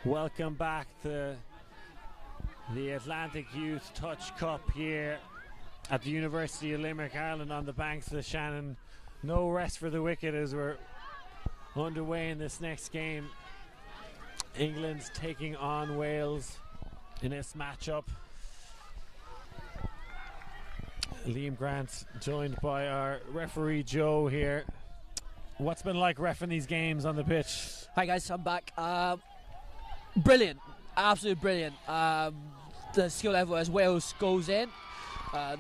Welcome back to the Atlantic Youth Touch Cup here at the University of Limerick, Ireland, on the banks of the Shannon. No rest for the wicked as we're underway in this next game. England's taking on Wales in this matchup. Liam Grant joined by our referee Joe here. What's been like reffing these games on the pitch? Hi guys, I'm back. Brilliant, absolutely brilliant. The skill level as Wales goes in.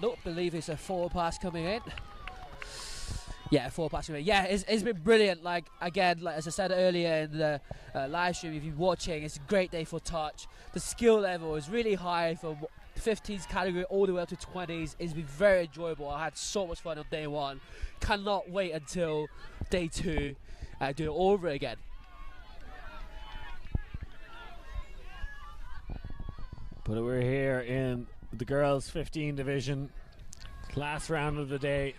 Don't believe it's a forward pass coming in. Yeah, forward pass coming in. Yeah, it's been brilliant. Like again, like as I said earlier in the live stream, if you're watching, it's a great day for touch. The skill level is really high from 15s category all the way up to 20s. It's been very enjoyable. I had so much fun on day one. Cannot wait until day two. Do it all over again. But we're here in the girls' 15 division. Last round of the day.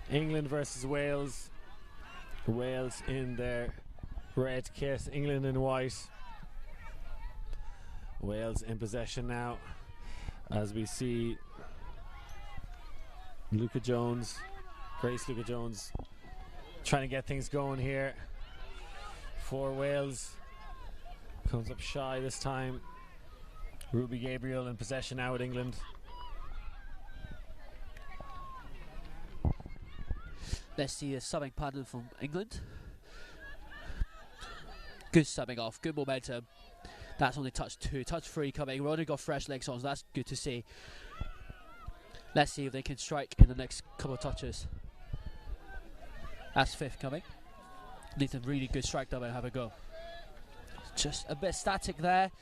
England versus Wales. Wales in their red kit, England in white. Wales in possession now, as we see Luca Jones, Grace Luca Jones, trying to get things going here for Wales. Comes up shy this time. Ruby Gabriel in possession now with England. Let's see a subbing pattern from England. Good subbing off, good momentum. That's only touch 2, touch 3 coming. We've already got fresh legs on, so that's good to see. Let's see if they can strike in the next couple of touches. That's 5th coming. Need a really good strike double and have a go. Just a bit static there.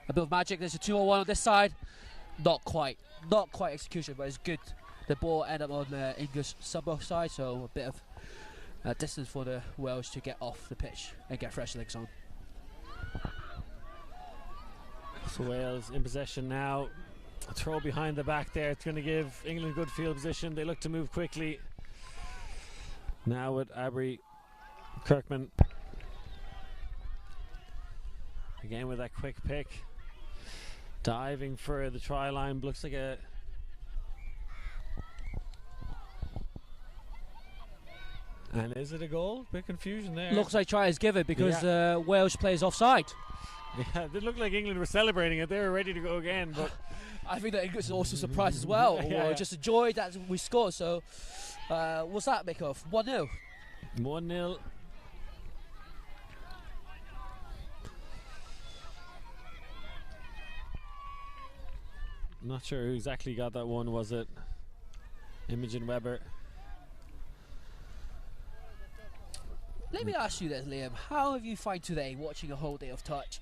A bit of magic. There's a 2-on-1 on this side. Not quite execution, but it's good. The ball ended up on the English sub-off side, so a bit of distance for the Welsh to get off the pitch and get fresh legs on. So Wales in possession now. A throw behind the back there. It's going to give England good field position. They look to move quickly. Now with Abri Kirkman. Again with that quick pick. Diving for the try line. Looks like a... And is it a goal? Bit confusion there. Looks like try is given because Wales plays offside. Yeah, it looked like England were celebrating it. They were ready to go again, but I think that England is also surprised as well, or just enjoyed that we scored. So, what's that make of? 1-0. 1-0. Not sure who exactly got that one. Was it Imogen Webber? Let me ask you this, Liam. How have you found today watching a whole day of touch?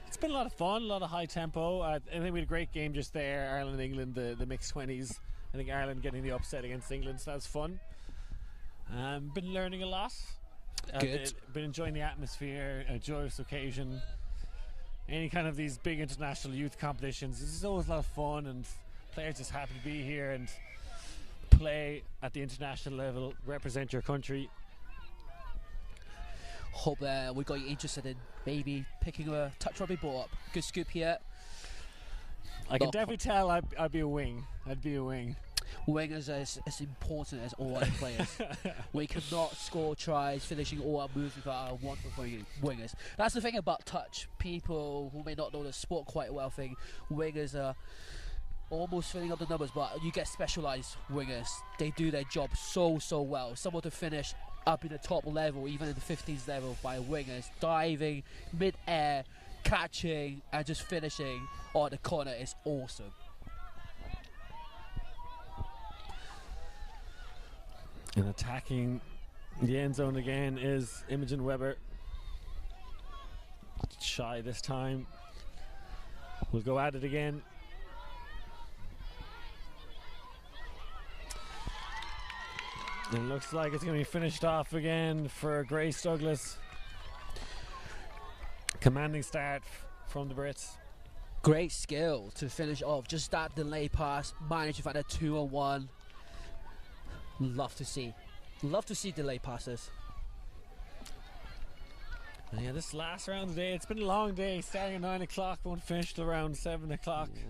It's been a lot of fun, a lot of high tempo. I think we had a great game just there. Ireland and England, the mixed 20s. I think Ireland getting the upset against England, so that was fun. Been learning a lot. Good. Been enjoying the atmosphere, a joyous occasion. Any kind of these big international youth competitions, this is always a lot of fun, and players just happy to be here and play at the international level, represent your country. Hope we got you interested in maybe picking a touch rugby ball up. Good scoop here. I can definitely tell I'd be a wing. I'd be a wing. Wingers are as important as all other players. We cannot score tries, finishing all our moves without our wonderful wingers. That's the thing about touch. People who may not know the sport quite well think wingers are almost filling up the numbers, but you get specialised wingers. They do their job so well. Someone to finish up in the top level, even in the 50s level, by wingers, diving mid-air, catching and just finishing on the corner is awesome. And attacking the end zone again is Imogen Webber. Shy this time. We'll go at it again. It looks like it's going to be finished off again for Grace Douglas. Commanding start from the Brits. Great skill to finish off. Just that delay pass, managed to find a 2-on-1. Love to see delay passes. Yeah, this last round of the day, it's been a long day, starting at 9 o'clock, won't finish till around 7 o'clock. Yeah.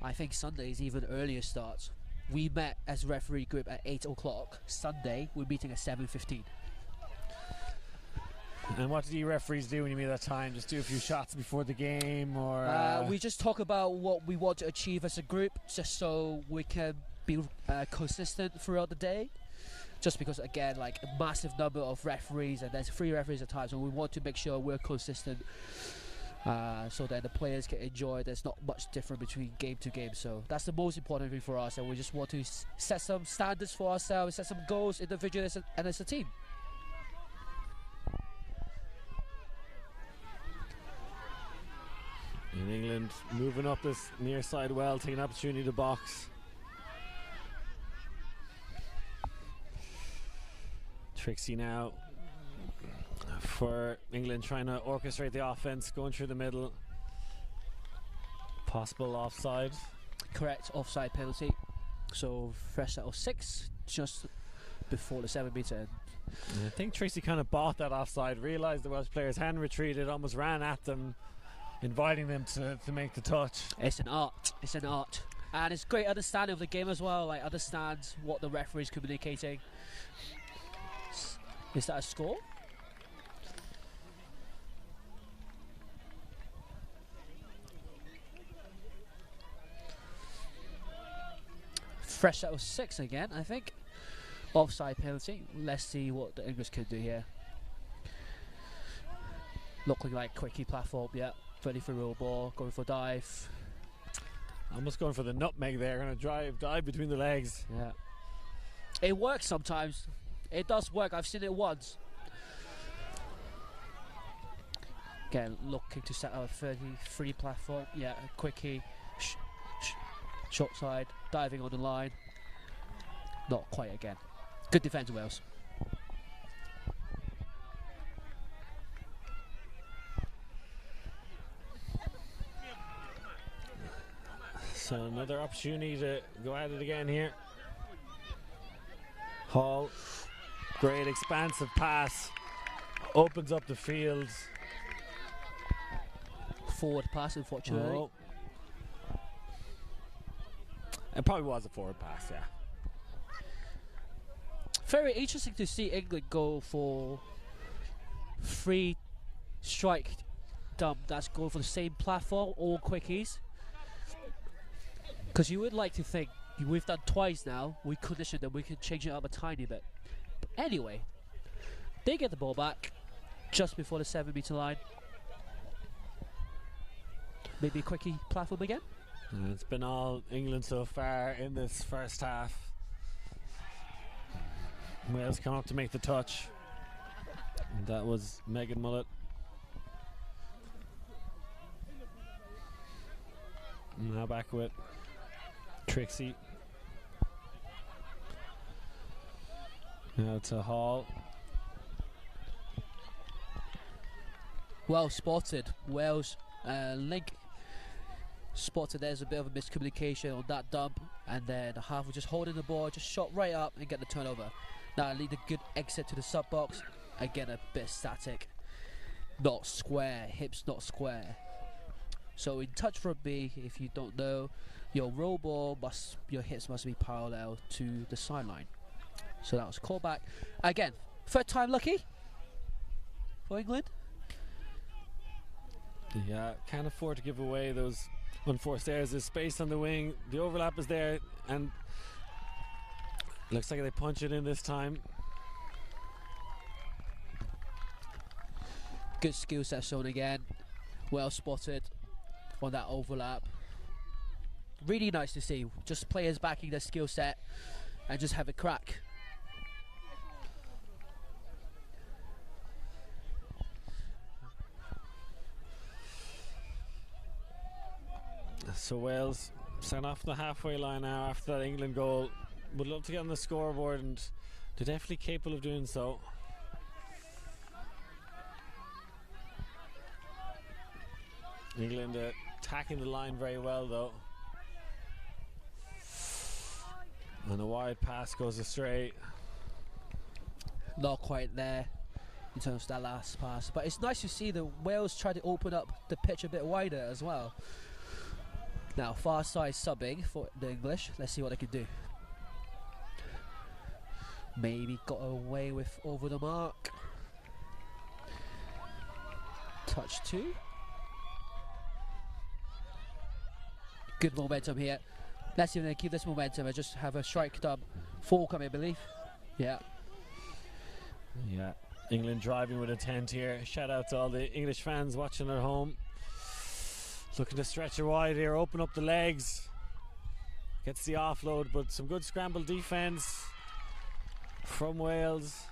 I think Sunday's even earlier starts. We met as referee group at 8 o'clock. Sunday, we're meeting at 7:15. And what do you referees do when you meet that time? Just do a few shots before the game, or we just talk about what we want to achieve as a group, just so we can be consistent throughout the day. Just because, again, like a massive number of referees, and there's 3 referees at times, so we want to make sure we're consistent, so that the players can enjoy. There's not much different between game to game, so that's the most important thing for us, and we just want to set some standards for ourselves, set some goals individually and as a team. in England moving up this near side well, taking an opportunity to box. Trixie now for England, trying to orchestrate the offense, going through the middle. Possible offside. Correct, offside penalty. So fresh out of 6, just before the 7-metre end. I think Trixie kind of bought that offside, realised the Welsh player's hand retreated, almost ran at them, inviting them to make the touch. It's an art. It's an art. And it's great understanding of the game as well, like understands what the referee is communicating. Is that a score? Fresh out of 6 again, I think. Offside penalty. Let's see what the English can do here. Looking like quickie platform, yeah. 33-year-old ball, going for dive. Almost going for the nutmeg there, going to dive between the legs. Yeah. It works sometimes. It does work. I've seen it once. Again, looking to set up a 33 platform. Yeah, a quickie. Short side, diving on the line. Not quite again. Good defence, Wales. So another opportunity to go at it again here. Hall, great expansive pass, opens up the field. Forward pass, unfortunately. Oh. It probably was a forward pass, yeah. Very interesting to see England go for 3 strike dump that's going for the same platform, all quickies. Because you would like to think, we've done twice now, we conditioned them, we can change it up a tiny bit. But anyway, they get the ball back just before the 7-metre line. Maybe a quickie platform again? It's been all England so far in this first half. Wales come up to make the touch. And that was Megan Mullet. Now back with Trixie. Now to Hall. Well spotted. Wales link spotted there's a bit of a miscommunication on that dump, and then the half was just holding the ball, just shot right up and get the turnover. Now lead a good exit to the sub box. Again, a bit static, not square, hips not square. So in touch rugby, if you don't know, your roll ball your hips must be parallel to the sideline. So that was called back. Again, third time lucky for England. Yeah, can't afford to give away those unforced errors. There's space on the wing, the overlap is there, and looks like they punch it in this time. Good skill set shown again. Well spotted on that overlap. Really nice to see. Just players backing their skill set and just have a crack. So Wales sent off the halfway line now after that England goal. Would love to get on the scoreboard, and they're definitely capable of doing so. England attacking the line very well though. And a wide pass goes astray. Not quite there. in terms of that last pass. But it's nice to see the Wales try to open up the pitch a bit wider as well. Now, far side subbing for the English. Let's see what they can do. Maybe got away with over the mark. Touch 2. Good momentum here. Let's see if they keep this momentum and just have a strike done. 4 coming, I believe. Yeah. Yeah. England driving with intent here. Shout out to all the English fans watching at home. Looking to stretch it wide here, open up the legs. Gets the offload, but some good scramble defence from Wales.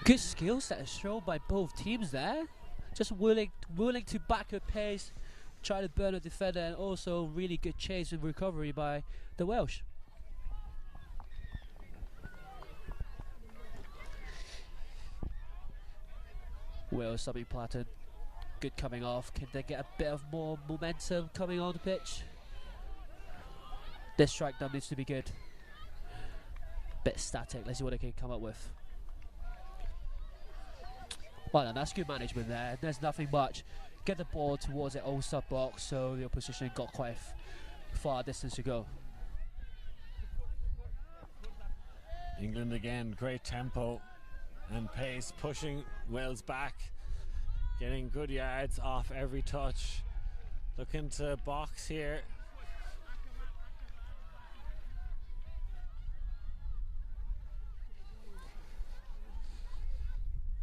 Good skill set shown by both teams there. Just willing to back up pace, try to burn a defender, and also really good chase and recovery by the Welsh. Wales subbing pattern, good coming off. Can they get a bit of more momentum coming on the pitch? This strike down needs to be good. Bit static. Let's see what they can come up with. Well done, that's good management there. There's nothing much. Get the ball towards the own sub box, so the opposition got quite far distance to go. England again, great tempo and pace, pushing Wales back, getting good yards off every touch. Looking to box here.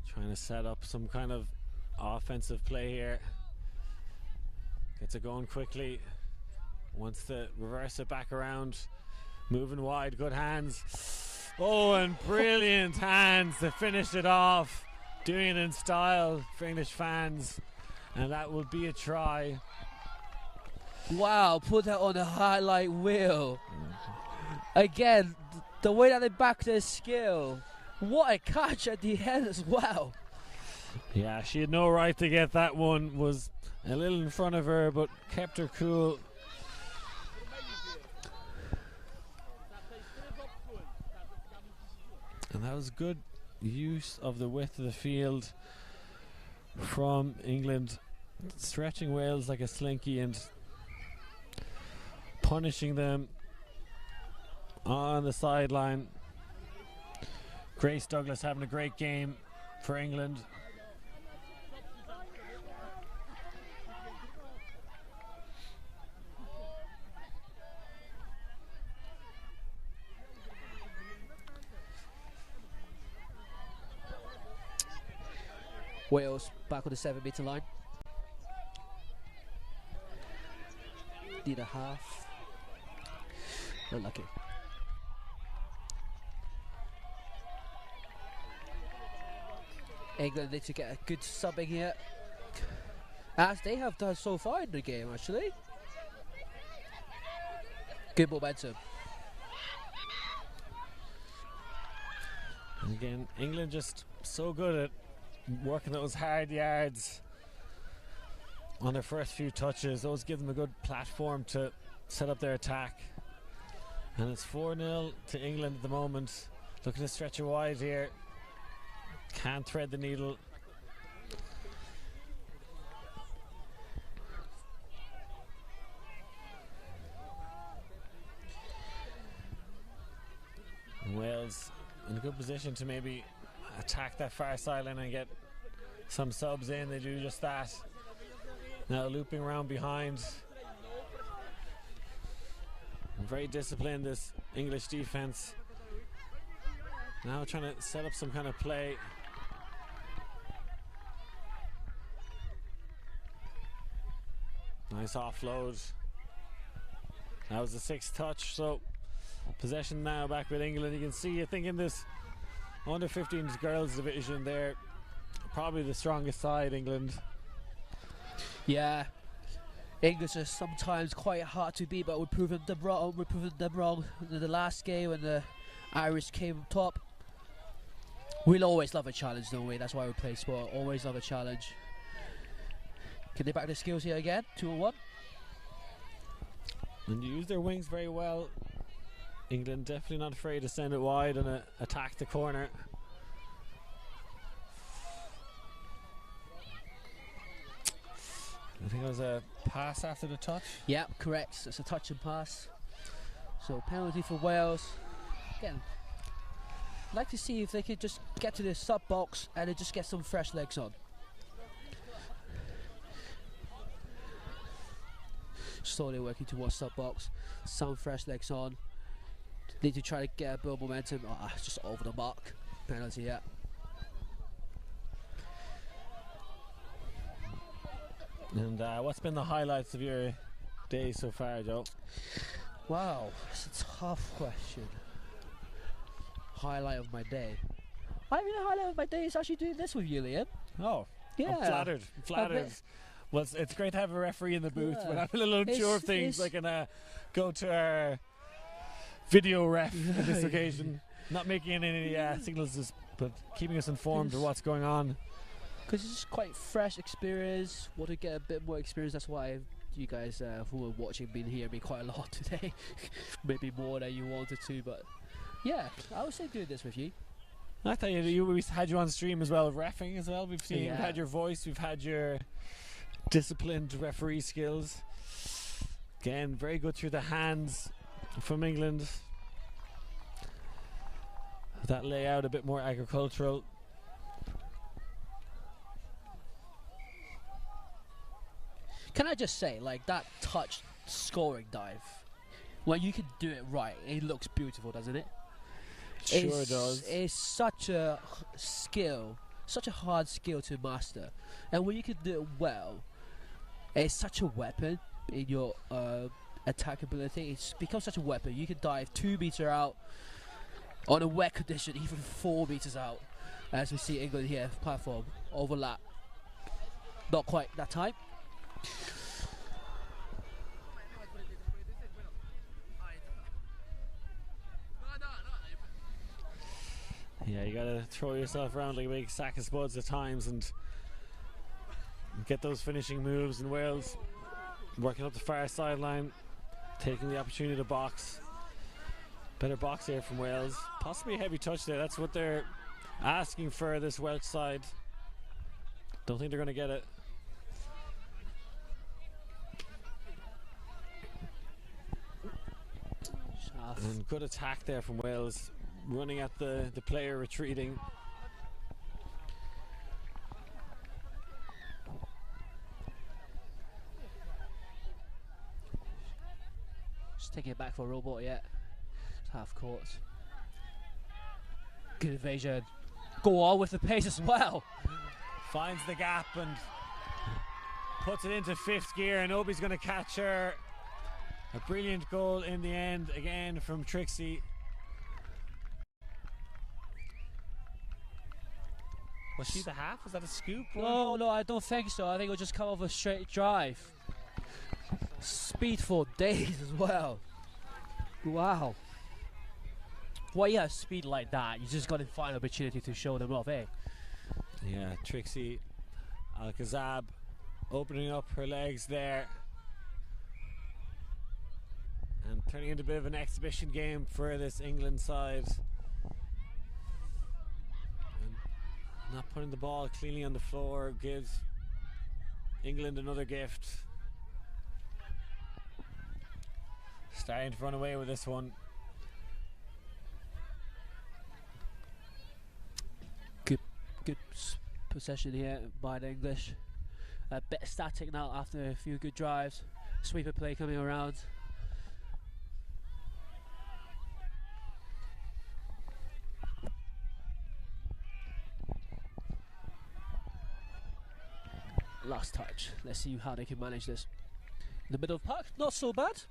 Trying to set up some kind of offensive play here. Gets it going quickly. Wants to reverse it back around. Moving wide, good hands. Oh, and brilliant hands to finish it off. Doing it in style for English fans. And that will be a try. Wow, put that on a highlight reel. Again, the way that they back their skill. What a catch at the end as well. Yeah, she had no right to get that one. Was a little in front of her, but kept her cool. And that was good use of the width of the field from England, stretching Wales like a slinky and punishing them on the sideline. Grace Douglas having a great game for England. Wales back on the 7-metre line. Need a half. Unlucky. England need to get a good subbing here, as they have done so far in the game actually. Good momentum. And again, England just so good at working those hard yards on their first few touches. Those give them a good platform to set up their attack. And it's 4-0 to England at the moment. Looking to stretch it wide here. Can't thread the needle. Wales in a good position to maybe attack that far sideline and get some subs in. They do just that. Now looping around behind. Very disciplined, this English defense. Now trying to set up some kind of play. Nice offload. That was the 6th touch, so possession now back with England. You can see, I think in this under 15s girls division, they're probably the strongest side, England. Yeah, English are sometimes quite hard to beat, but we've proven them wrong. We've proven them wrong in the last game when the Irish came top. We'll always love a challenge, don't we? That's why we play sport. Always love a challenge. Can they back their skills here again? 2-1. And use their wings very well. England definitely not afraid to send it wide and attack the corner. I think it was a pass after the touch. Yeah, correct. It's a touch and pass. So penalty for Wales. Again, I'd like to see if they could just get to the sub box and then just get some fresh legs on. Slowly working towards sub box. Some fresh legs on. Need to try to get a bit of momentum. Oh, just over the mark. Penalty, yeah. And what's been the highlights of your day so far, Joe? Wow, it's a tough question. Highlight of my day. I mean, the highlight of my day is actually doing this with you, Liam. Oh, yeah. I'm flattered. I'm flattered. Well, it's great to have a referee in the booth. Yeah. When I'm a little unsure of things, I can go to our video ref on this occasion. Not making any signals, but keeping us informed of what's going on. Because it's just quite fresh experience. Want to get a bit more experience. That's why you guys who are watching been hearing me quite a lot today. Maybe more than you wanted to, but yeah, I would say doing this with you. I thought we had you on stream as well, reffing as well. We've had your voice, we've had your disciplined referee skills. Again, very good through the hands from England. That layout a bit more agricultural. Can I just say, like, that touch scoring dive, when you can do it right, it looks beautiful, doesn't it? Sure does. It's such a skill, such a hard skill to master, and when you can do it well, it's such a weapon in your attack ability. It's become such a weapon. You can dive 2 meters out on a wet condition, even 4 meters out, as we see England here platform overlap. Not quite that time. Yeah, you gotta throw yourself around like a big sack of spuds at times and get those finishing moves. And Wales working up the far sideline, taking the opportunity to box. Better box here from Wales. Possibly a heavy touch there. That's what they're asking for, this Welsh side. Don't think they're going to get it. And good attack there from Wales, running at the player retreating. Just taking it back for a robot yet. It's half court. Good evasion. Go on with the pace as well. Finds the gap and puts it into 5th gear, and Obi's going to catch her. A brilliant goal in the end, again from Trixie. Was she the half? Was that a scoop? No, I don't think so. I think it'll just come off a straight drive. Speed for days as well. Wow. Well, yeah, speed like that, you just got to find an opportunity to show them off, eh? Yeah, Trixie Al-Kazab opening up her legs there. And turning into a bit of an exhibition game for this England side. And not putting the ball cleanly on the floor gives England another gift. Starting to run away with this one. Good possession here by the English. A bit static now after a few good drives. Sweeper play coming around. Last touch. Let's see how they can manage this. In the middle of the park, not so bad.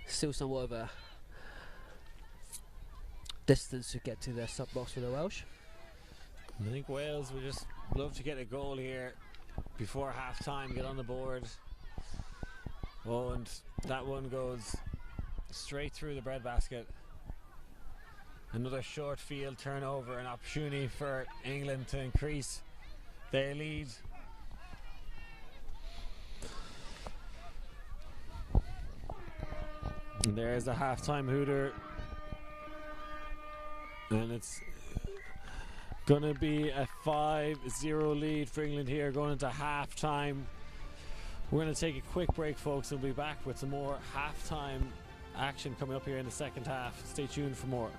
Still somewhat of a distance to get to their sub box for the Welsh. I think Wales would just love to get a goal here before half time, get on the board. Oh, and that one goes straight through the breadbasket. Another short field turnover, an opportunity for England to increase their lead. And there's a half-time hooter. And it's going to be a 5-0 lead for England here going into half-time. We're going to take a quick break, folks, and we'll be back with some more half-time action coming up here in the second half. Stay tuned for more.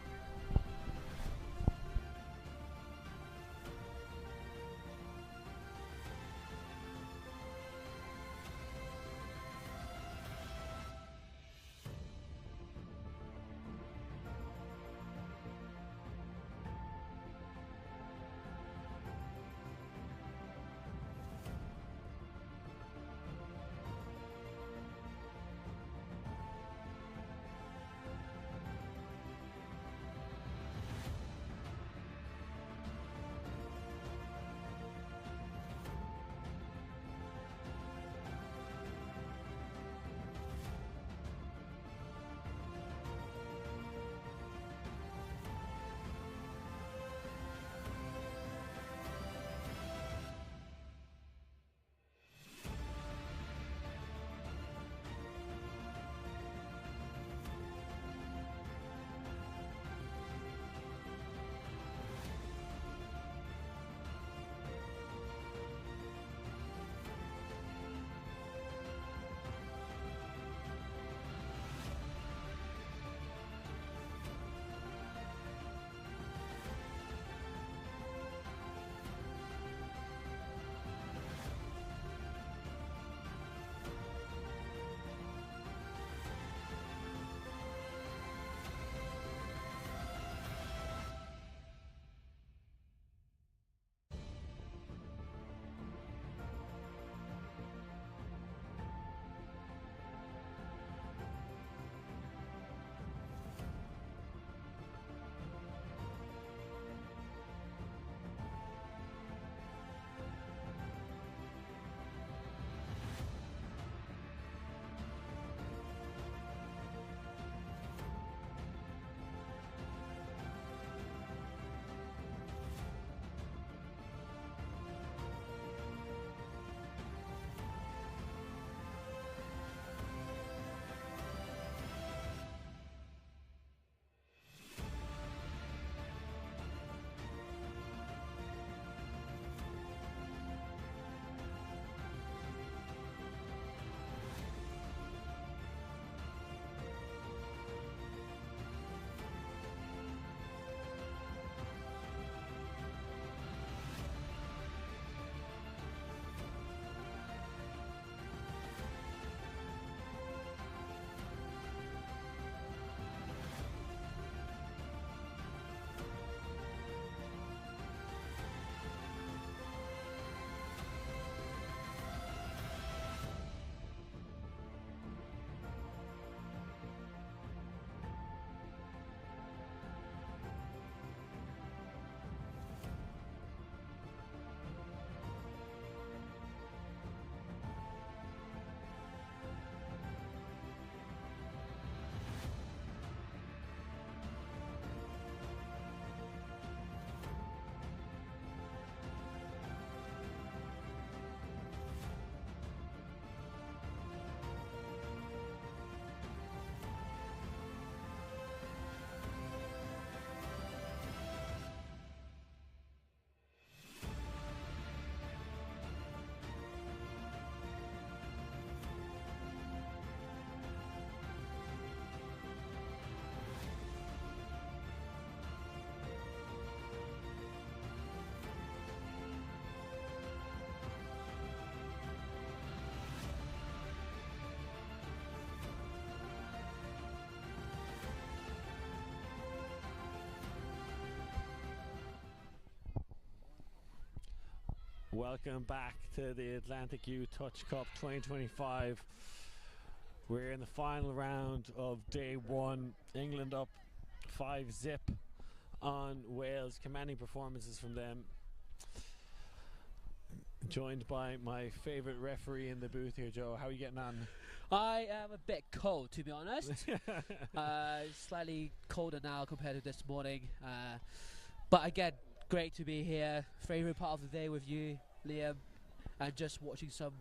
Welcome back to the Atlantic Youth Touch Cup 2025. We're in the final round of day one. England up 5-0 on Wales. Commanding performances from them. Joined by my favourite referee in the booth here, Joe. How are you getting on? I am a bit cold, to be honest. Slightly colder now compared to this morning. But again, great to be here. Favourite part of the day with you, Liam, and just watching some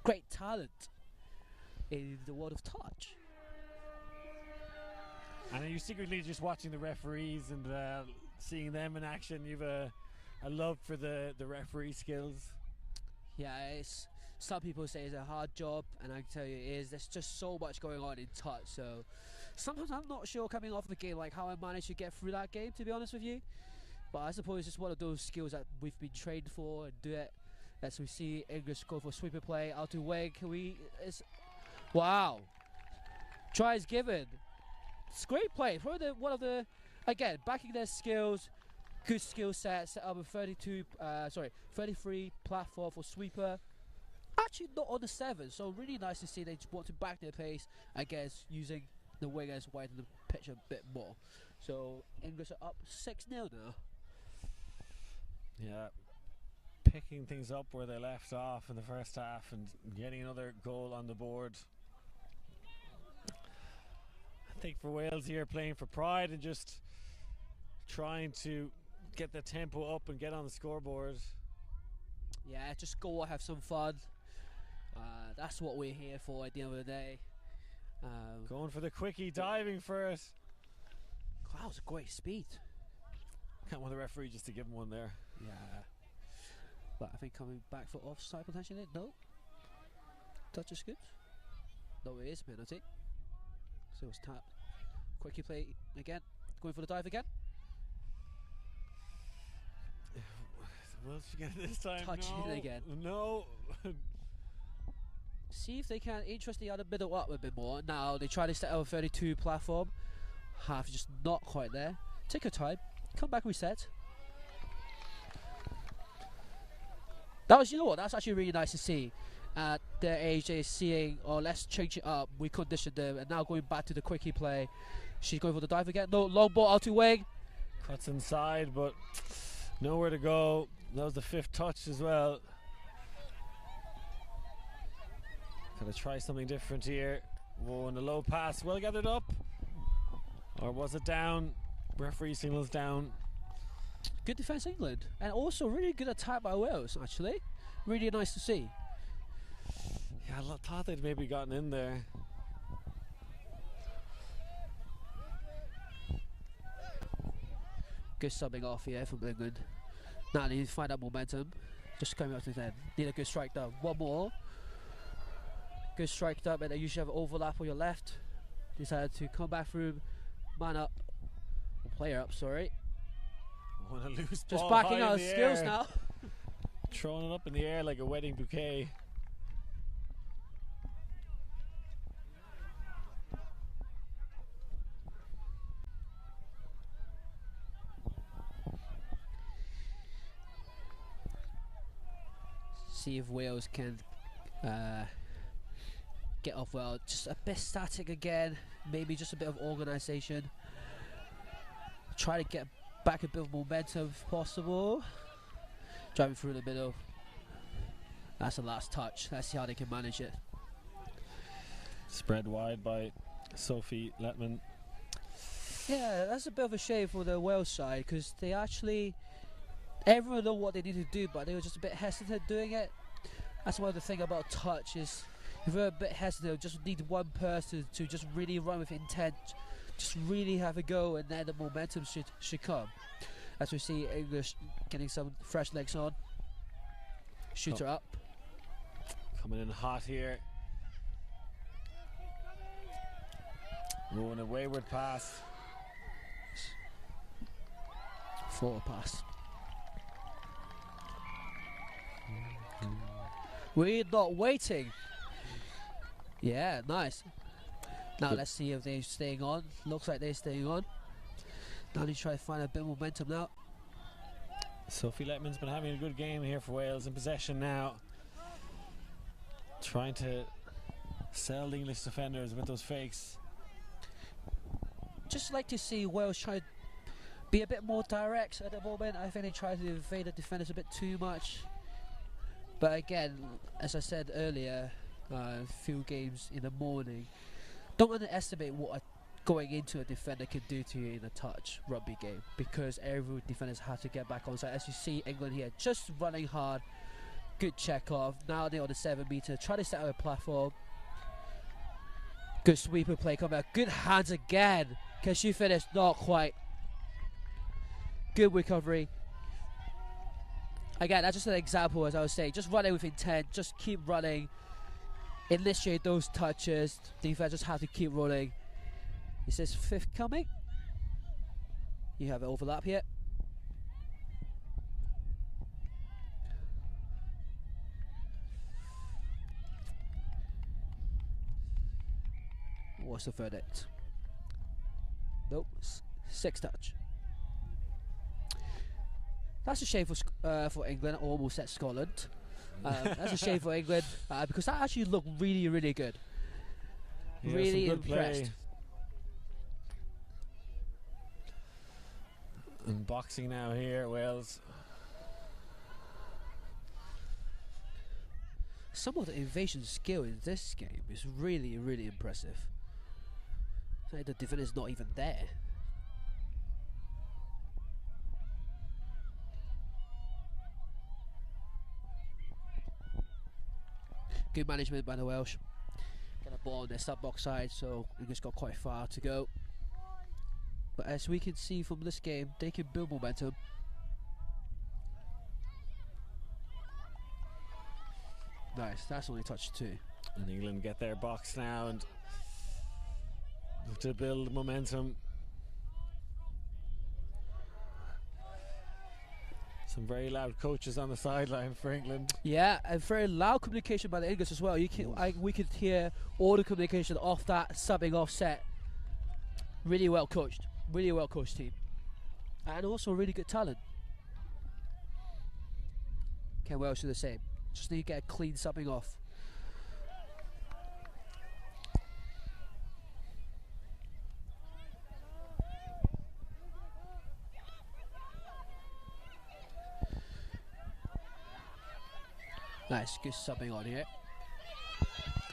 great talent in the world of touch. And are you secretly just watching the referees and seeing them in action? You've a love for the referee skills. Yeah, some people say it's a hard job, and I can tell you it is. There's just so much going on in touch, so sometimes I'm not sure coming off the game like how I managed to get through that game, to be honest with you. But I suppose it's just one of those skills that we've been trained for and do it. As we see English go for sweeper play out to Wig. Wow, try is given. It's great play. Probably one of the, again, backing their skills, good skill set up a 33 platform for sweeper. Actually not on the 7, so really nice to see they want to back their pace, I guess, using the wingers widen the pitch a bit more. So English are up 6-0 now. Yeah, picking things up where they left off in the first half and getting another goal on the board. I think for Wales here, playing for pride and just trying to get the tempo up and get on the scoreboard. Yeah, just go have some fun. That's what we're here for at the end of the day. Going for the quickie, diving for it. That was a great speed. Can't want the referee just to give him one there. Yeah. But I think coming back for offside potentially. No. Touch is good. No, it is penalty. So it's tapped. Quickie play again. Going for the dive again. Will she get it this time? Touch no. it again. No. See if they can interest the other middle up a bit more. Now they try to set up a 32 platform. Half just not quite there. Take your time. Come back, reset. That was, you know what, that's actually really nice to see. At their age, they're seeing, oh, let's change it up. We conditioned them, and now going back to the quickie play. She's going for the dive again. No, long ball out to Wing. Cuts inside, but nowhere to go. That was the 5th touch as well. Gotta try something different here. Whoa, and a low pass, well gathered up. Or was it down? Referee signals down. Good defence, England, and also really good attack by Wales. Actually, really nice to see. Yeah, I thought they'd maybe gotten in there. Good subbing off here from England. Now they need to find that momentum. Just coming up to the end. Need a good strike down. One more. Good strike down, and they usually have an overlap on your left. Decided to come back through, man up, or player up. Sorry. Want a loose just ball backing out his skills now. Throwing it up in the air like a wedding bouquet. See if Wales can get off well. Just a bit static again. Maybe just a bit of organisation. Try to get back a bit of momentum if possible. Driving through the middle. That's the last touch. Let's see how they can manage it. Spread wide by Sophie Letman. Yeah, that's a bit of a shame for the Wales side, because they actually, everyone know what they need to do, but they were just a bit hesitant doing it. That's one of the thing about touch is, if you're a bit hesitant, just need one person to just really run with intent, just really have a go, and then the momentum should come. As we see English getting some fresh legs on. Shooter up. Coming in hot here. Rolling a wayward pass. Forward pass. We're not waiting. Yeah, nice. Now let's see if they're staying on. Looks like they're staying on. Now they try to find a bit of momentum now. Sophie Letman's been having a good game here for Wales, in possession now. Trying to sell the English defenders with those fakes. Just like to see Wales try to be a bit more direct at the moment. I think they try to evade the defenders a bit too much. But again, as I said earlier, a few games in the morning, don't underestimate what going into a defender can do to you in a touch rugby game, because every defenders have to get back on side. As you see England here just running hard, good check off. Now they're on the 7 metre, try to set up a platform. Good sweeper play coming out, good hands again. Can she finish? Not quite. Good recovery. Again, that's just an example, as I was saying. Just running with intent. Just keep running. Initiate those touches. Defense just have to keep running. Is this fifth coming? You have an overlap here. What's the verdict? Nope. Sixth touch. That's a shame for England. Almost at Scotland. That's a shame for England because that actually looked really, really good. Yeah, really some good impressed. play. And boxing now here, Wales. Some of the invasion skill in this game is really, really impressive. Like the defender's not even there. Good management by the Welsh. Get a ball on their sub box side, so England's got quite far to go. But as we can see from this game, they can build momentum. Nice, that's only touch 2. And England get their box now and to build momentum. Some very loud coaches on the sideline for England. Yeah, and very loud communication by the English as well. We could hear all the communication off that subbing offset. Really well coached team, and also really good talent. Can Welsh do the same? Just need to get a clean subbing off. Nice, good subbing on here.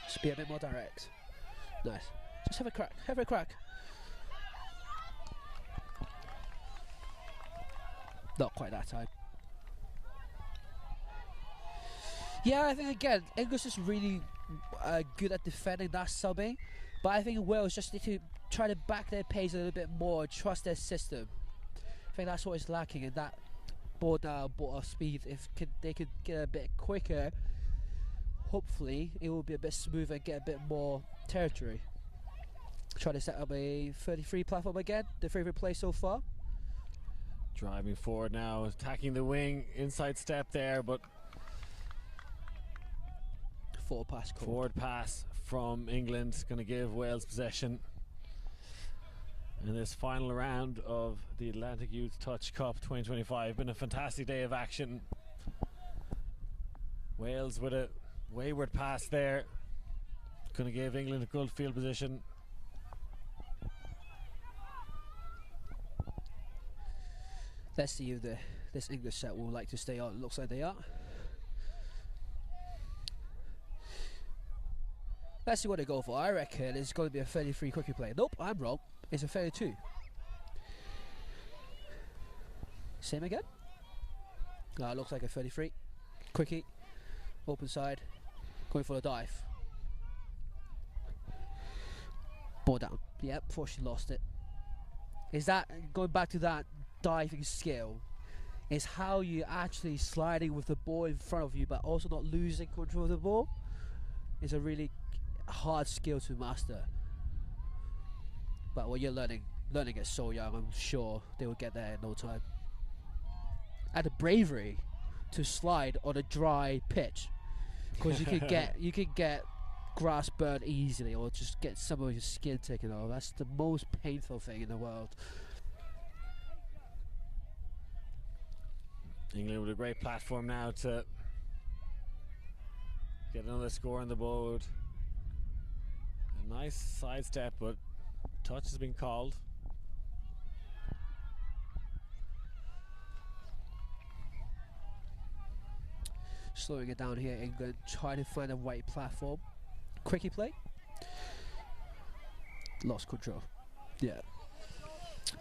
Just be a bit more direct. Nice. Just have a crack. Not quite that time. Yeah, I think again, English is really good at defending that subbing, but I think Wales just need to try to back their pace a little bit more, trust their system. I think that's what is lacking in that ball down, ball off speed. If they could get a bit quicker, hopefully it will be a bit smoother and get a bit more territory. Try to set up a 33 platform again, the favourite play so far. Driving forward now, attacking the wing, inside step there, but forward pass from England, going to give Wales possession in this final round of the Atlantic Youth Touch Cup 2025. Been a fantastic day of action. Wales with a wayward pass there, going to give England a good field position. Let's see if this English set will like to stay on. It looks like they are. Let's see what they go for. I reckon it's going to be a 33 quickie play. Nope, I'm wrong. It's a 32. Same again. No, it looks like a 33. Quickie. Open side. Going for a dive. Ball down. Yep, before she lost it. Is that, going back to that diving skill, is how you actually sliding with the ball in front of you but also not losing control of the ball. Is a really hard skill to master. But when you're learning it so young, I'm sure they will get there in no time. And the bravery to slide on a dry pitch, because you can get grass burned easily, or just get some of your skin taken off. That's the most painful thing in the world. England with a great platform now to get another score on the board. A nice sidestep, but touch has been called. Slowing it down here, England trying to find a right platform. Quickie play. Lost control. Yeah.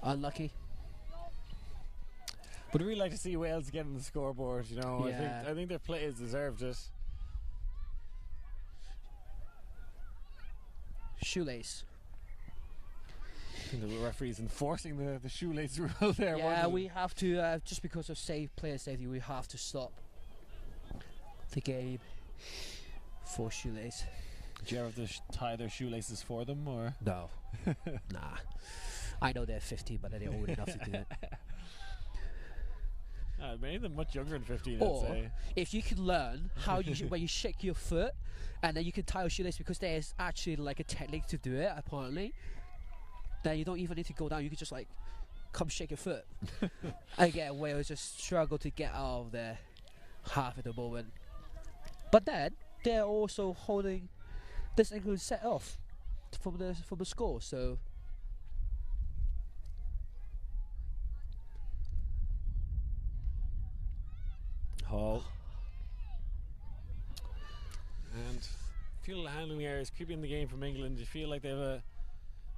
Unlucky. But I'd really like to see Wales get on the scoreboard, you know. Yeah. I think their players deserved it. Shoelace. think the referee's enforcing the shoelace rule there. Yeah, we have to, just because of player safety, we have to stop the game for shoelace. Did you ever have to tie their shoelaces for them, or? No. Nah. I know they're 15, but they're old enough to do it. Many of them much younger than 15, Or I'd say. if you can learn how when you shake your foot, and then you can tie your shoelace, because there's actually like a technique to do it, apparently. Then you don't even need to go down. You can just like come shake your foot. Again, Wales just struggle to get out of their half at the moment. But then they're also holding this England set off from the score. So Hall. And a few little handling errors creeping in the game from England. You feel like they have a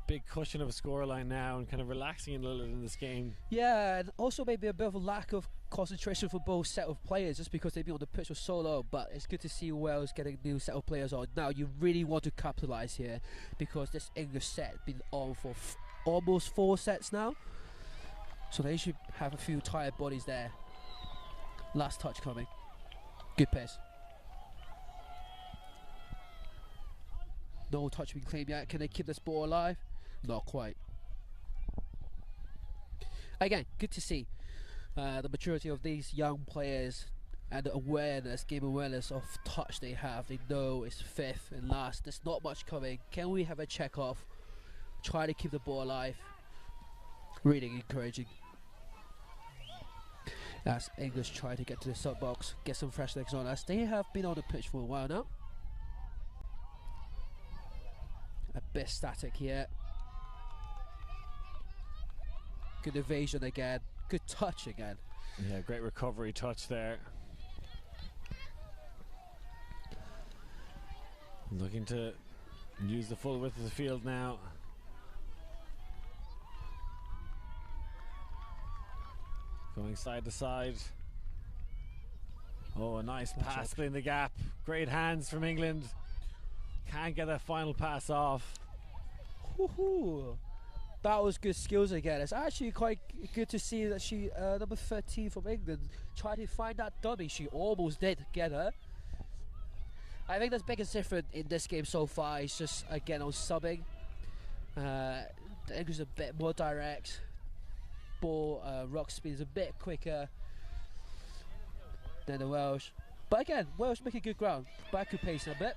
big cushion of a scoreline now and kind of relaxing a little in this game. yeah, and also maybe a bit of a lack of concentration for both set of players, just because they've been on the pitch for so long. But it's good to see Wales getting a new set of players on. Now you really want to capitalise here, because this English set has been on for almost 4 sets now. So they should have a few tired bodies there. Last touch coming. Good pace. No touch being claimed yet. Can they keep this ball alive? Not quite. Again, good to see the maturity of these young players and the awareness, game awareness of touch they have. They know it's fifth and last. There's not much coming. Can we have a check off? Try to keep the ball alive. Really encouraging. As English try to get to the sub box, get some fresh legs on, as they have been on the pitch for a while now. A bit static here. Good evasion again. Good touch again. Yeah, great recovery touch there. Looking to use the full width of the field now. Going side to side. Oh, a nice pass in the gap. Great hands from England. Can't get that final pass off. Woohoo! That was good skills again. It's actually quite good to see that she, number 13 from England, tried to find that dummy. She almost did get her. I think the biggest difference in this game so far is just, again, on subbing. The English are a bit more direct. Ball rock speed is a bit quicker than the Welsh. But again, Welsh making good ground. Back to pace a bit.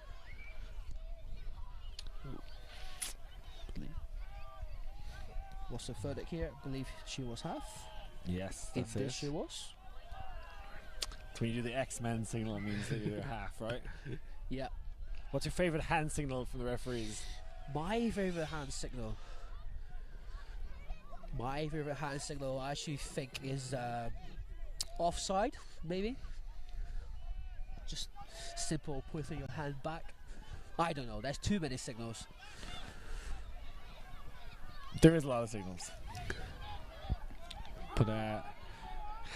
What's the verdict here? I believe she was half. Yes, that's it. She was. So when you do the X-Men signal, it means that you're half, right? Yeah. What's your favourite hand signal from the referees? My favourite hand signal. My favourite hand signal, I actually think, is offside, maybe. Just simple putting your hand back. I don't know, there's too many signals. There is a lot of signals. But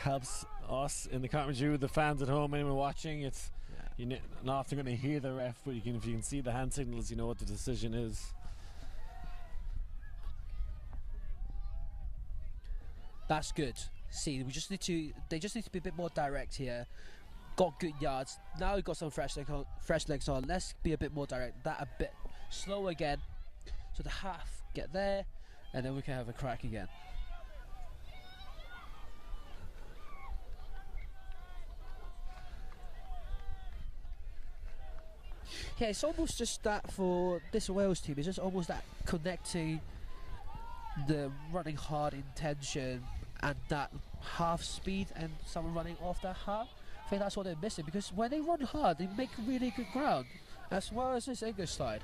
helps us in the commentary, the fans at home, anyone watching, it's you're not often going to hear the ref, but if you can see the hand signals, you know what the decision is. That's good. See, they just need to be a bit more direct here. Got good yards. Now we've got some fresh legs on. Let's be a bit more direct. That a bit slow again. So the half get there, and then we can have a crack again. Yeah, it's almost just that for this Wales team. It's just almost that connecting the running hard intention and that half speed and someone running off that half. I think that's what they're missing, because when they run hard, they make really good ground, as well as this English side.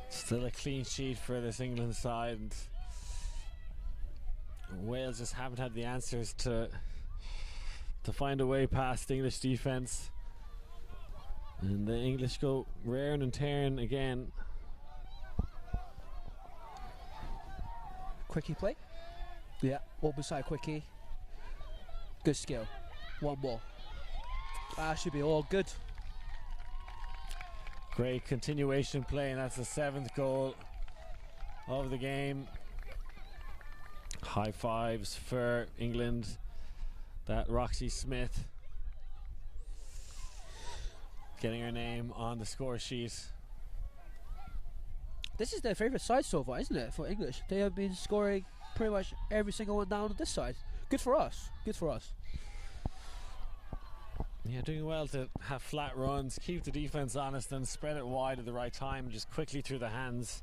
Still a clean sheet for this England side, and Wales just haven't had the answers to find a way past the English defence. And the English go raring and tearing again. Quickie play. Yeah, open side quickie. Good skill. One more. That should be all good. Great continuation play, and that's the 7th goal of the game. High fives for England. That Roxy Smith getting her name on the score sheet. This is their favourite side so far, isn't it, for English? They have been scoring pretty much every single one down on this side. Good for us. Good for us. Yeah, doing well to have flat runs, keep the defence honest and spread it wide at the right time, just quickly through the hands.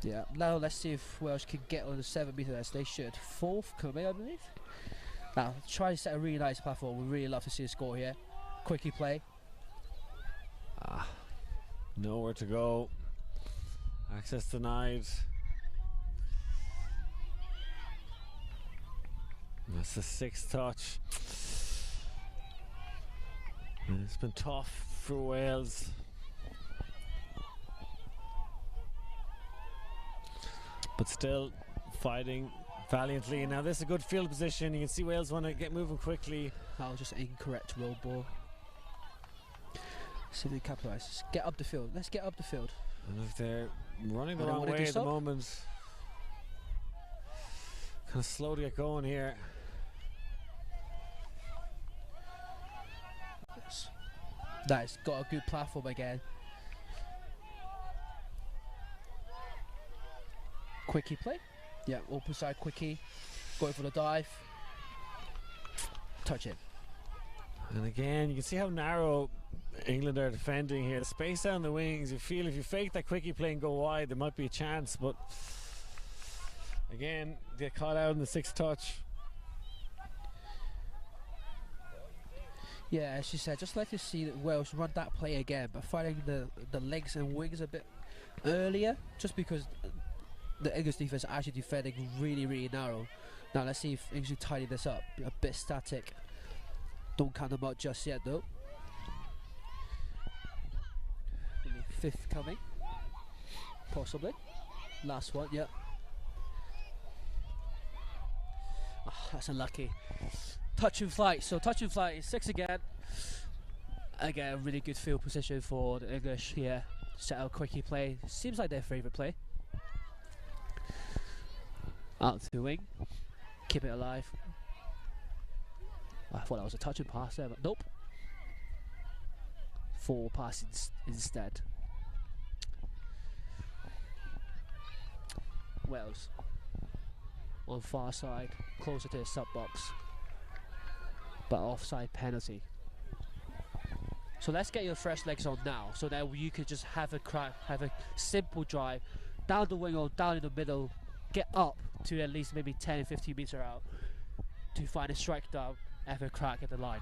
Yeah, now let's see if Welsh can get on the 7 metre as they should. 4th coming, I believe. Now, try to set a really nice platform. We really love to see a score here. Quickie play. Nowhere to go. Access denied. That's the 6th touch. And it's been tough for Wales. But still fighting valiantly. Now this is a good field position. You can see Wales want to get moving quickly. That was just incorrect roll ball. See if they capitalise. Get up the field. Let's get up the field. And if they're running the wrong way at the moment, kind of slow to get going here. Nice, got a good platform again. Quickie play. Yeah, open side quickie. Going for the dive. Touch it. And again, you can see how narrow England are defending here. The space down the wings, you feel if you fake that quickie play and go wide, there might be a chance, but again, get caught out in the 6th touch. Yeah, as you said, just like to see that Wales run that play again, but finding the legs and wings a bit earlier, just because the English defense are actually defending really, really narrow. Now let's see if English can tidy this up. A bit static. Don't count them out just yet though. 5th coming, possibly. Last one, yeah. Oh, that's unlucky. Touch and flight. So touch and flight is 6 again. Again, really good field position for the English here. Set out quickie play. Seems like their favourite play. Out to the wing. Keep it alive. I thought that was a touch and pass there, but nope. 4 passes instead. Wales on far side, closer to the sub box, but offside penalty. So let's get your fresh legs on now, so that you could just have a crack, have a simple drive down the wing or down in the middle, get up to at least maybe 10-15 meters out to find a strike down, have a crack at the line.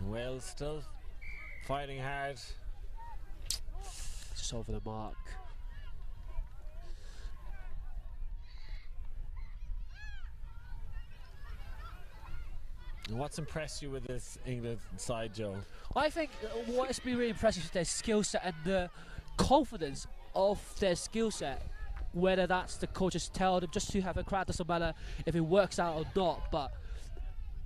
Wales still fighting hard. Just over the mark. And what's impressed you with this England side, Joe? I think what has been really impressive is their skill set and the confidence of their skill set. Whether that's the coaches tell them just to have a crack, doesn't matter if it works out or not, but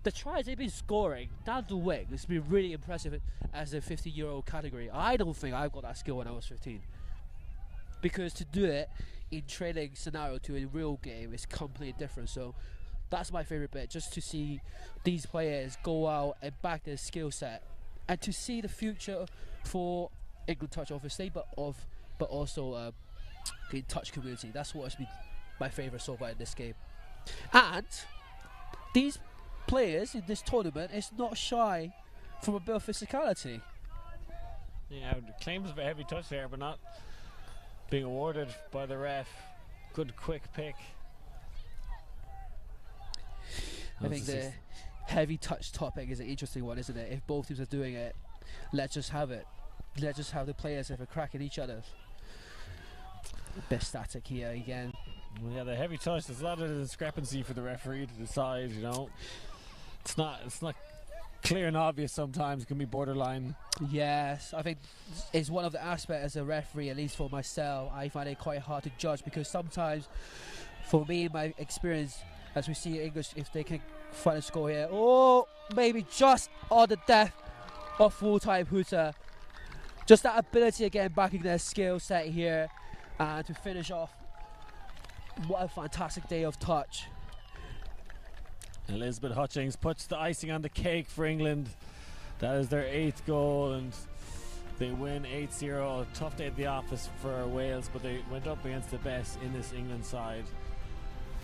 the tries they've been scoring down the wing, it's been really impressive as a 15-year-old category. I don't think I've got that skill when I was 15. Because to do it in training scenario to a real game is completely different. So that's my favourite bit, just to see these players go out and back their skill set. And to see the future for England touch, obviously, but also the touch community. That's what has been my favourite so far in this game. And these players in this tournament is not shy from a bit of physicality. Yeah, claims of a heavy touch there, but not being awarded by the ref. Good quick pick. I think the heavy touch topic is an interesting one, isn't it? If both teams are doing it, let's just have it. Let's just have the players have a crack at each other. Bit static here again. Well, yeah, the heavy touch, there's a lot of discrepancy for the referee to decide, you know. It's not clear and obvious sometimes, it can be borderline. Yes, I think it's one of the aspects as a referee, at least for myself, I find it quite hard to judge, because sometimes, for me, in my experience, as we see English, if they can final score here. Oh, maybe just on the death of full-time Huta. Just that ability again, backing their skill set here, and to finish off. What a fantastic day of touch. Elizabeth Hutchings puts the icing on the cake for England. That is their 8th goal, and they win 8-0. A tough day at the office for Wales, but they went up against the best in this England side.